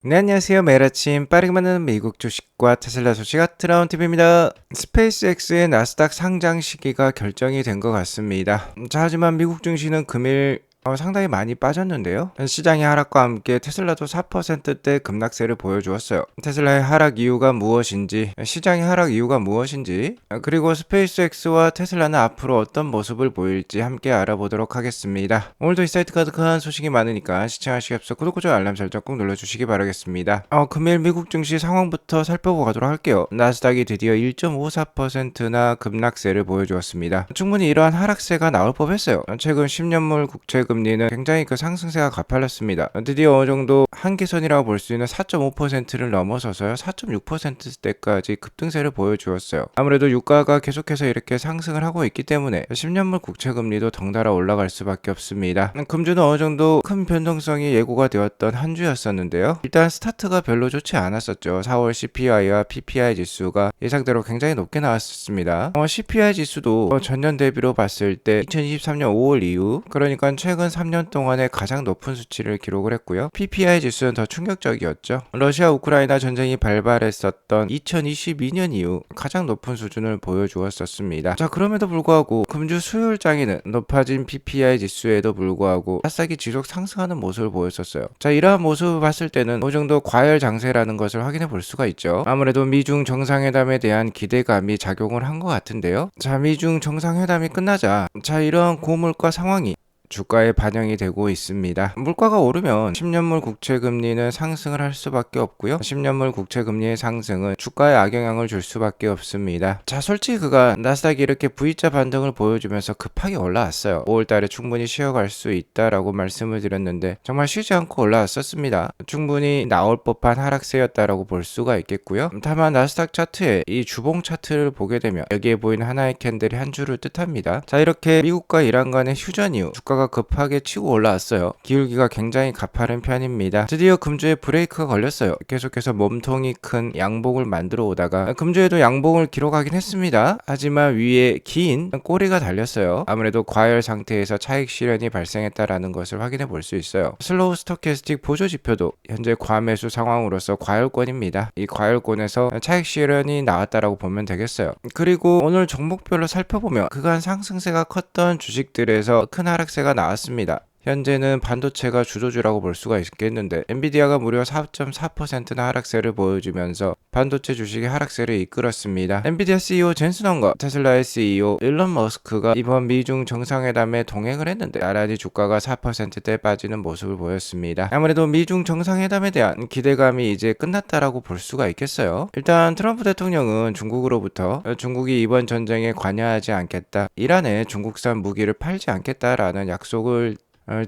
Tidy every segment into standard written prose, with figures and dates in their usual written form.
네, 안녕하세요. 매일 아침 빠르게 만나는 미국 주식과 테슬라 소식 트라운 TV입니다. 스페이스X의 나스닥 상장 시기가 결정이 된 것 같습니다. 자, 하지만 미국 증시는 금일 상당히 많이 빠졌는데요. 시장의 하락과 함께 테슬라도 4%대 급락세를 보여주었어요. 테슬라의 하락 이유가 무엇인지, 시장의 하락 이유가 무엇인지, 그리고 스페이스X와 테슬라는 앞으로 어떤 모습을 보일지 함께 알아보도록 하겠습니다. 오늘도 이 사이트가 큰 소식이 많으니까 시청하시기 앞서 구독과 좋아요 알람 설정 꼭 눌러주시기 바라겠습니다. 금일 미국 증시 상황부터 살펴보고 가도록 할게요. 나스닥이 드디어 1.54%나 급락세를 보여주었습니다. 충분히 이러한 하락세가 나올 법했어요. 최근 10년물 국채 금리는 굉장히 상승세가 가팔랐습니다. 드디어 어느 정도 한계선이라고 볼 수 있는 4.5%를 넘어서서요 4.6%대까지 급등세를 보여주었어요. 아무래도 유가가 계속해서 이렇게 상승을 하고 있기 때문에 10년물 국채 금리도 덩달아 올라갈 수밖에 없습니다. 금주는 어느 정도 큰 변동성이 예고가 되었던 한 주였었는데요. 일단 스타트가 별로 좋지 않았었죠. 4월 CPI와 PPI 지수가 예상대로 굉장히 높게 나왔습니다. CPI 지수도 전년 대비로 봤을 때 2023년 5월 이후, 그러니까 최근 3년 동안의 가장 높은 수치를 기록을 했고요. PPI 지수는 더 충격적이었죠. 러시아 우크라이나 전쟁이 발발했었던 2022년 이후 가장 높은 수준을 보여주었었습니다. 자, 그럼에도 불구하고 금주 수요일장에는 높아진 PPI 지수에도 불구하고 나스닥이 지속 상승하는 모습을 보였었어요. 자, 이러한 모습을 봤을 때는 어느 정도 과열 장세라는 것을 확인해 볼 수가 있죠. 아무래도 미중 정상회담에 대한 기대감이 작용을 한 것 같은데요. 자, 미중 정상회담이 끝나자 이러한 고물가 상황이 주가에 반영이 되고 있습니다. 물가가 오르면 10년물 국채 금리는 상승을 할 수밖에 없고요. 10년물 국채 금리의 상승은 주가에 악영향을 줄 수밖에 없습니다. 자, 솔직히 나스닥이 이렇게 V자 반등을 보여주면서 급하게 올라왔어요. 5월달에 충분히 쉬어갈 수 있다라고 말씀을 드렸는데 정말 쉬지 않고 올라왔었습니다. 충분히 나올 법한 하락세였다라고 볼 수가 있겠고요. 다만 나스닥 차트에 이 주봉 차트를 보게 되면 여기에 보이는 하나의 캔들이 한 줄을 뜻합니다. 자, 이렇게 미국과 이란 간의 휴전 이후 주가가 급하게 치고 올라왔어요. 기울기가 굉장히 가파른 편입니다. 드디어 금주에 브레이크가 걸렸어요. 계속해서 몸통이 큰 양봉을 만들어 오다가 금주에도 양봉을 기록하긴 했습니다. 하지만 위에 긴 꼬리가 달렸어요. 아무래도 과열 상태에서 차익 실현이 발생했다라는 것을 확인해 볼 수 있어요. 슬로우 스토캐스틱 보조 지표도 현재 과매수 상황으로서 과열권입니다. 이 과열권에서 차익 실현이 나왔다라고 보면 되겠어요. 그리고 오늘 종목별로 살펴보면 그간 상승세가 컸던 주식들에서 큰 하락세가 나왔습니다. 현재는 반도체가 주도주라고 볼 수가 있겠는데 엔비디아가 무려 4.4%나 하락세를 보여주면서 반도체 주식의 하락세를 이끌었습니다. 엔비디아 CEO 젠슨 헌과 테슬라의 CEO 일론 머스크가 이번 미중 정상회담에 동행을 했는데 나란히 주가가 4%대 빠지는 모습을 보였습니다. 아무래도 미중 정상회담에 대한 기대감이 이제 끝났다라고 볼 수가 있겠어요. 일단 트럼프 대통령은 중국으로부터 중국이 이번 전쟁에 관여하지 않겠다, 이란에 중국산 무기를 팔지 않겠다라는 약속을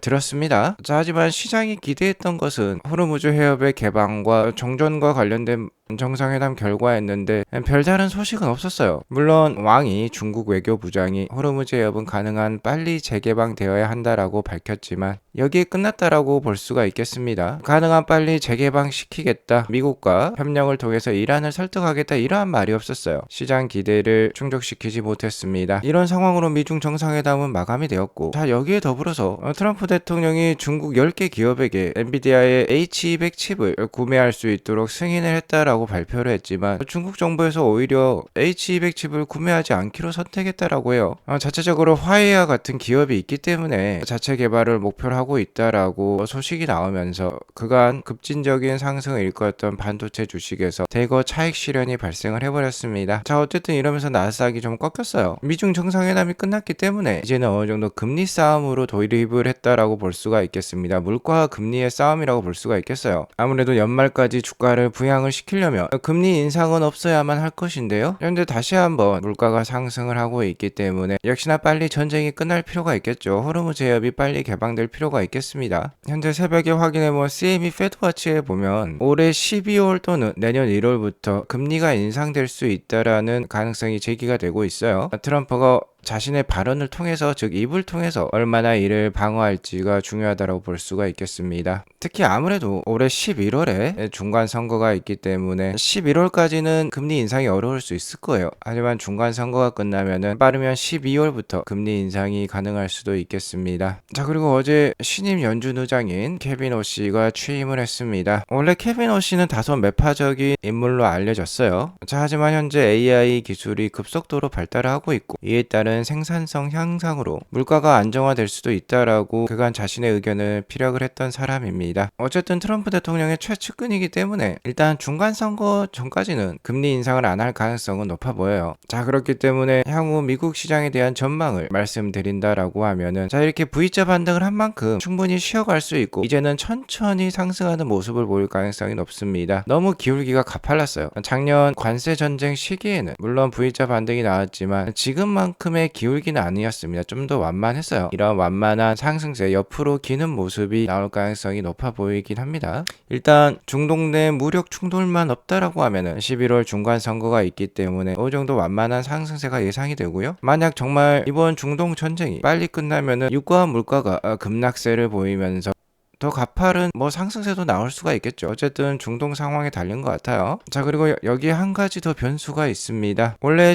들었습니다. 자, 하지만 시장이 기대했던 것은 호르무즈 해협의 개방과 정전과 관련된 정상회담 결과였는데 별다른 소식은 없었어요. 물론 왕이 중국 외교부장이 호르무즈 해협은 가능한 빨리 재개방되어야 한다라고 밝혔지만 여기에 끝났다라고 볼 수가 있겠습니다. 가능한 빨리 재개방시키겠다, 미국과 협력을 통해서 이란을 설득하겠다, 이러한 말이 없었어요. 시장 기대를 충족시키지 못했습니다. 이런 상황으로 미중 정상회담은 마감이 되었고, 자, 여기에 더불어서 트럼프 대통령이 중국 10개 기업에게 엔비디아의 H200 칩을 구매할 수 있도록 승인을 했다라고 발표를 했지만 중국 정부에서 오히려 H200 칩을 구매하지 않기로 선택했다라고 해요. 자체적으로 화웨이와 같은 기업이 있기 때문에 자체 개발을 목표로 하고 있다라고 소식이 나오면서 그간 급진적인 상승을 일궜던 반도체 주식에서 대거 차익 실현이 발생을 해버렸습니다. 자, 어쨌든 이러면서 나스닥이 좀 꺾였어요. 미중 정상회담이 끝났기 때문에 이제는 어느 정도 금리 싸움으로 돌입을 했다라고 볼 수가 있겠습니다. 물가와 금리의 싸움이라고 볼 수가 있겠어요. 아무래도 연말까지 주가를 부양을 시키려면 금리 인상은 없어야만 할 것인데요. 현재 다시 한번 물가가 상승을 하고 있기 때문에 역시나 빨리 전쟁이 끝날 필요가 있겠죠. 호르무즈 해협이 빨리 개방될 필요가 있겠습니다. 현재 새벽에 확인해본 CME 패드워치에 보면 올해 12월 또는 내년 1월부터 금리가 인상될 수 있다라는 가능성이 제기가 되고 있어요. 트럼프가 자신의 발언을 통해서, 즉 입을 통해서 얼마나 이를 방어할지가 중요하다고 볼 수가 있겠습니다. 특히 아무래도 올해 11월에 중간 선거가 있기 때문에 11월까지는 금리 인상이 어려울 수 있을 거예요. 하지만 중간 선거가 끝나면은 빠르면 12월부터 금리 인상이 가능할 수도 있겠습니다. 자, 그리고 어제 신임 연준 의장인 케빈 오씨가 취임을 했습니다. 원래 케빈 오씨는 다소 매파적인 인물로 알려졌어요. 자, 하지만 현재 AI 기술이 급속도로 발달을 하고 있고 이에 따른 생산성 향상으로 물가가 안정화될 수도 있다라고 그간 자신의 의견을 피력을 했던 사람입니다. 어쨌든 트럼프 대통령의 최측근이기 때문에 일단 중간 선거 전까지는 금리 인상을 안 할 가능성은 높아 보여요. 자, 그렇기 때문에 향후 미국 시장에 대한 전망을 말씀드린다라고 하면은, 자, 이렇게 V자 반등을 한 만큼 충분히 쉬어갈 수 있고 이제는 천천히 상승하는 모습을 보일 가능성이 높습니다. 너무 기울기가 가팔랐어요. 작년 관세 전쟁 시기에는 물론 V자 반등이 나왔지만 지금만큼의 기울기는 아니었습니다. 좀 더 완만했어요. 이런 완만한 상승세 옆으로 기는 모습이 나올 가능성이 높아 보이긴 합니다. 일단 중동 내 무력 충돌만 없다라고 하면은 11월 중간 선거가 있기 때문에 어느 정도 완만한 상승세가 예상이 되고요. 만약 정말 이번 중동 전쟁이 빨리 끝나면은 유가 물가가 급락세를 보이면서 더 가파른 상승세도 나올 수가 있겠죠. 어쨌든 중동 상황에 달린 것 같아요. 자, 그리고 여기에 한 가지 더 변수가 있습니다. 원래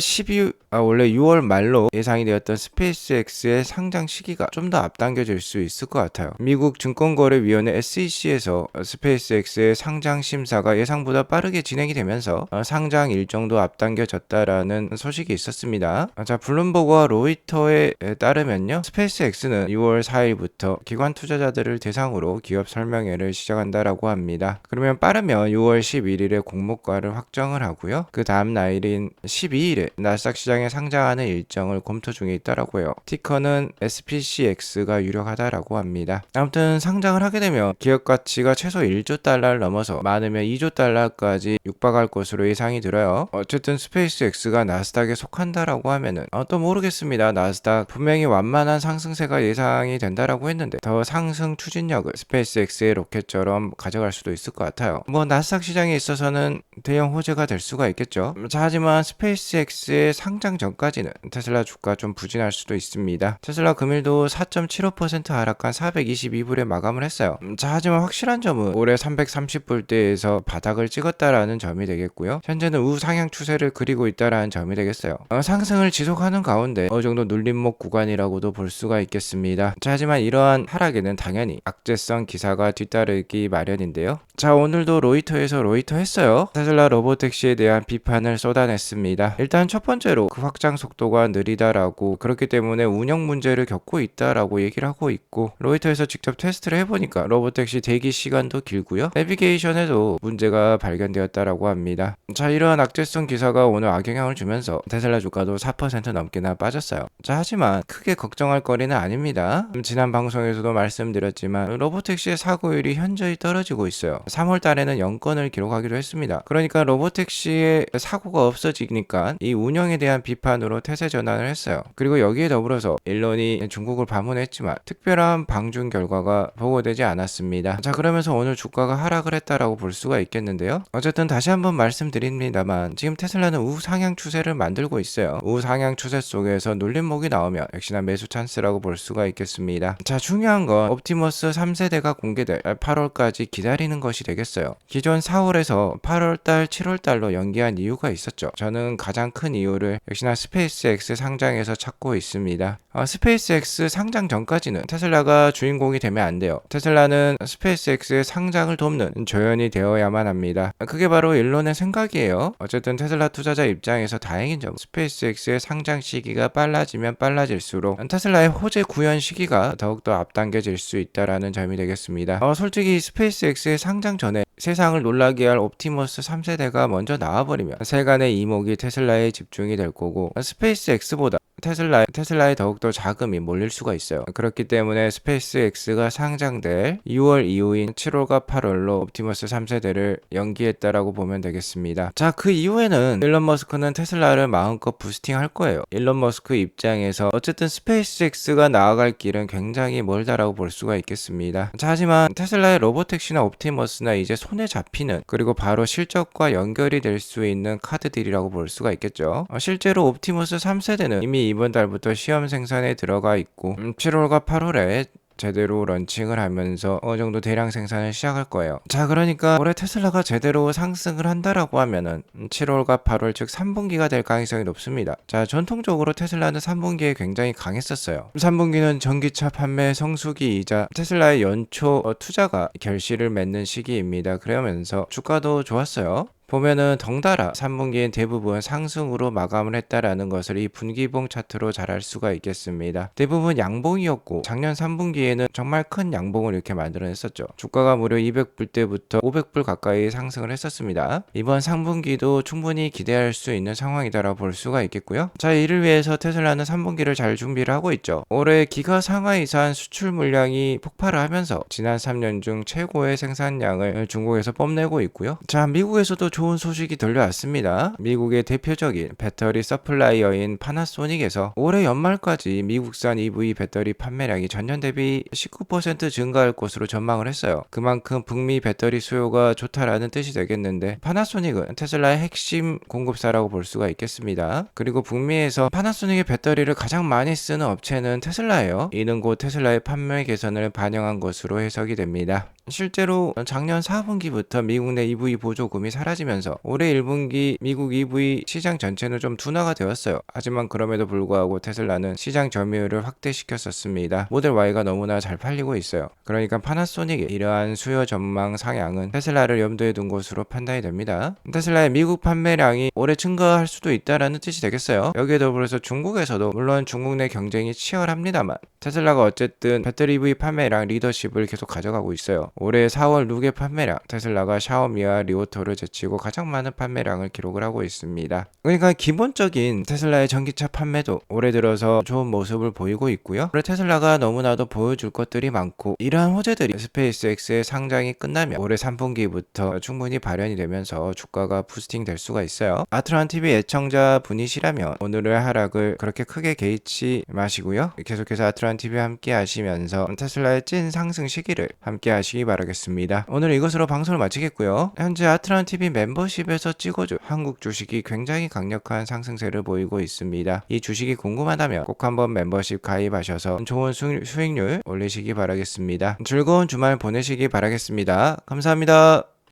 6월 말로 예상이 되었던 스페이스X의 상장 시기가 좀 더 앞당겨질 수 있을 것 같아요. 미국 증권거래위원회 SEC에서 스페이스X의 상장 심사가 예상보다 빠르게 진행이 되면서 상장 일정도 앞당겨졌다라는 소식이 있었습니다. 자, 블룸버그와 로이터에 따르면요, 스페이스X는 6월 4일부터 기관 투자자들을 대상으로 기업 설명회를 시작한다라고 합니다. 그러면 빠르면 6월 11일에 공모가를 확정을 하고요. 그 다음 날인 12일에 나스닥 시장에 상장하는 일정을 검토 중에 있다라고 해요. 티커는 SPCX가 유력하다라고 합니다. 아무튼 상장을 하게 되면 기업 가치가 최소 1조 달러를 넘어서 많으면 2조 달러까지 육박할 것으로 예상이 들어요. 어쨌든 스페이스X가 나스닥에 속한다라고 하면은 또 모르겠습니다. 나스닥 분명히 완만한 상승세가 예상이 된다라고 했는데 더 상승 추진력을 스페이스X의 로켓처럼 가져갈 수도 있을 것 같아요. 나스닥 시장에 있어서는 대형 호재가 될 수가 있겠죠. 자, 하지만 스페이스X의 상장 전까지는 테슬라 주가 좀 부진할 수도 있습니다. 테슬라 금일도 4.75% 하락한 422불에 마감을 했어요. 자, 하지만 확실한 점은 올해 330불대에서 바닥을 찍었다라는 점이 되겠고요. 현재는 우상향 추세를 그리고 있다라는 점이 되겠어요. 상승을 지속하는 가운데 어느 정도 눌림목 구간이라고도 볼 수가 있겠습니다. 자, 하지만 이러한 하락에는 당연히 악재성 기사가 뒤따르기 마련인데요. 자, 오늘도 로이터에서 로이터 했어요. 테슬라 로보택시에 대한 비판을 쏟아냈습니다. 일단 첫 번째로 그 확장 속도가 느리다라고, 그렇기 때문에 운영 문제를 겪고 있다라고 얘기를 하고 있고, 로이터에서 직접 테스트를 해보니까 로보택시 대기 시간도 길고요. 내비게이션에도 문제가 발견되었다라고 합니다. 자, 이러한 악재성 기사가 오늘 악영향을 주면서 테슬라 주가도 4% 넘게나 빠졌어요. 자, 하지만 크게 걱정할 거리는 아닙니다. 지난 방송에서도 말씀드렸지만 로보택시의 사고율이 현저히 떨어지고 있어요. 3월 달에는 0건을 기록하기도 했습니다. 그러니까 로보택시의 사고가 없어지니까 이 운영에 대한 비판으로 태세 전환을 했어요. 그리고 여기에 더불어서 일론이 중국을 방문했지만 특별한 방중 결과가 보고되지 않았습니다. 자, 그러면서 오늘 주가가 하락을 했다라고 볼 수가 있겠는데요. 어쨌든 다시 한번 말씀드립니다만 지금 테슬라는 우상향 추세를 만들고 있어요. 우상향 추세 속에서 눌림목이 나오면 역시나 매수 찬스라고 볼 수가 있겠습니다. 자, 중요한 건 옵티머스 3세대가 공개될 8월까지 기다리는 것이 되겠어요. 기존 4월에서 8월달, 7월달로 연기한 이유가 있었죠. 저는 가장 큰 이유를 역시나 스페이스X 상장에서 찾고 있습니다. 스페이스X 상장 전까지는 테슬라가 주인공이 되면 안 돼요. 테슬라는 스페이스X의 상장을 돕는 조연이 되어야만 합니다. 그게 바로 일론의 생각이에요. 어쨌든 테슬라 투자자 입장에서 다행인 점, 스페이스X의 상장 시기가 빨라지면 빨라질수록 테슬라의 호재 구현 시기가 더욱더 앞당겨질 수 있다라는 점이 되겠습니다. 솔직히 스페이스X의 상장 전에 세상을 놀라게 할 옵티머스 3세대가 먼저 나와버리면 세간의 이목이 테슬라에 집중이 될 거고, 스페이스X보다 테슬라에 더욱더 자금이 몰릴 수가 있어요. 그렇기 때문에 스페이스X가 상장될 6월 이후인 7월과 8월로 옵티머스 3세대를 연기했다라고 보면 되겠습니다. 자, 그 이후에는 일론 머스크는 테슬라를 마음껏 부스팅 할 거예요. 일론 머스크 입장에서 어쨌든 스페이스X가 나아갈 길은 굉장히 멀다라고 볼 수가 있겠습니다. 자, 하지만 테슬라의 로보택시나 옵티머스나 이제 손에 잡히는, 그리고 바로 실적과 연결이 될 수 있는 카드들이라고 볼 수가 있겠죠. 실제로 옵티머스 3세대는 이미 이미 이번 달부터 시험 생산에 들어가 있고 7월과 8월에 제대로 런칭을 하면서 어느 정도 대량 생산을 시작할 거예요. 자, 그러니까 올해 테슬라가 제대로 상승을 한다라고 하면은 7월과 8월 즉 3분기가 될 가능성이 높습니다. 자, 전통적으로 테슬라는 3분기에 굉장히 강했었어요. 3분기는 전기차 판매 성수기이자 테슬라의 연초 투자가 결실을 맺는 시기입니다. 그러면서 주가도 좋았어요. 보면은 덩달아 3분기엔 대부분 상승으로 마감을 했다라는 것을 이 분기봉 차트로 잘 알 수가 있겠습니다. 대부분 양봉이었고 작년 3분기에는 정말 큰 양봉을 이렇게 만들어냈었죠. 주가가 무려 200불 대부터 500불 가까이 상승을 했었습니다. 이번 3분기도 충분히 기대할 수 있는 상황이다라고 볼 수가 있겠고요. 자, 이를 위해서 테슬라는 3분기를 잘 준비를 하고 있죠. 올해 기가 상하 이상 수출 물량이 폭발을 하면서 지난 3년 중 최고의 생산량을 중국에서 뽐내고 있고요. 자, 미국에서도 좋은 소식이 들려왔습니다. 미국의 대표적인 배터리 서플라이어인 파나소닉에서 올해 연말까지 미국산 EV 배터리 판매량이 전년 대비 19% 증가할 것으로 전망을 했어요. 그만큼 북미 배터리 수요가 좋다라는 뜻이 되겠는데 파나소닉은 테슬라의 핵심 공급사라고 볼 수가 있겠습니다. 그리고 북미에서 파나소닉의 배터리를 가장 많이 쓰는 업체는 테슬라예요. 이는 곧 테슬라의 판매 개선을 반영한 것으로 해석이 됩니다. 실제로 작년 4분기부터 미국 내 EV 보조금이 사라지면서 올해 1분기 미국 EV 시장 전체는 좀 둔화가 되었어요. 하지만 그럼에도 불구하고 테슬라는 시장 점유율을 확대시켰었습니다. 모델 Y가 너무나 잘 팔리고 있어요. 그러니까 파나소닉의 이러한 수요 전망 상향은 테슬라를 염두에 둔 것으로 판단이 됩니다. 테슬라의 미국 판매량이 올해 증가할 수도 있다라는 뜻이 되겠어요. 여기에 더불어서 중국에서도 물론 중국 내 경쟁이 치열합니다만 테슬라가 어쨌든 배터리 EV 판매량 리더십을 계속 가져가고 있어요. 올해 4월 룩의 판매량, 테슬라가 샤오미와 리오토를 제치고 가장 많은 판매량을 기록을 하고 있습니다. 그러니까 기본적인 테슬라의 전기차 판매도 올해 들어서 좋은 모습을 보이고 있고요. 올해 테슬라가 너무나도 보여줄 것들이 많고 이러한 호재들이 스페이스X의 상장이 끝나면 올해 3분기부터 충분히 발현이 되면서 주가가 부스팅 될 수가 있어요. 아트란TV 애청자 분이시라면 오늘의 하락을 그렇게 크게 개의치 마시고요. 계속해서 아트란TV와 함께 하시면서 테슬라의 찐 상승 시기를 함께 하시기 바라겠습니다. 오늘 이것으로 방송을 마치겠고요. 현재 아트란TV 멤버십에서 찍어준 한국 주식이 굉장히 강력한 상승세를 보이고 있습니다. 이 주식이 궁금하다면 꼭 한번 멤버십 가입하셔서 좋은 수익률 올리시기 바라겠습니다. 즐거운 주말 보내시기 바라겠습니다. 감사합니다.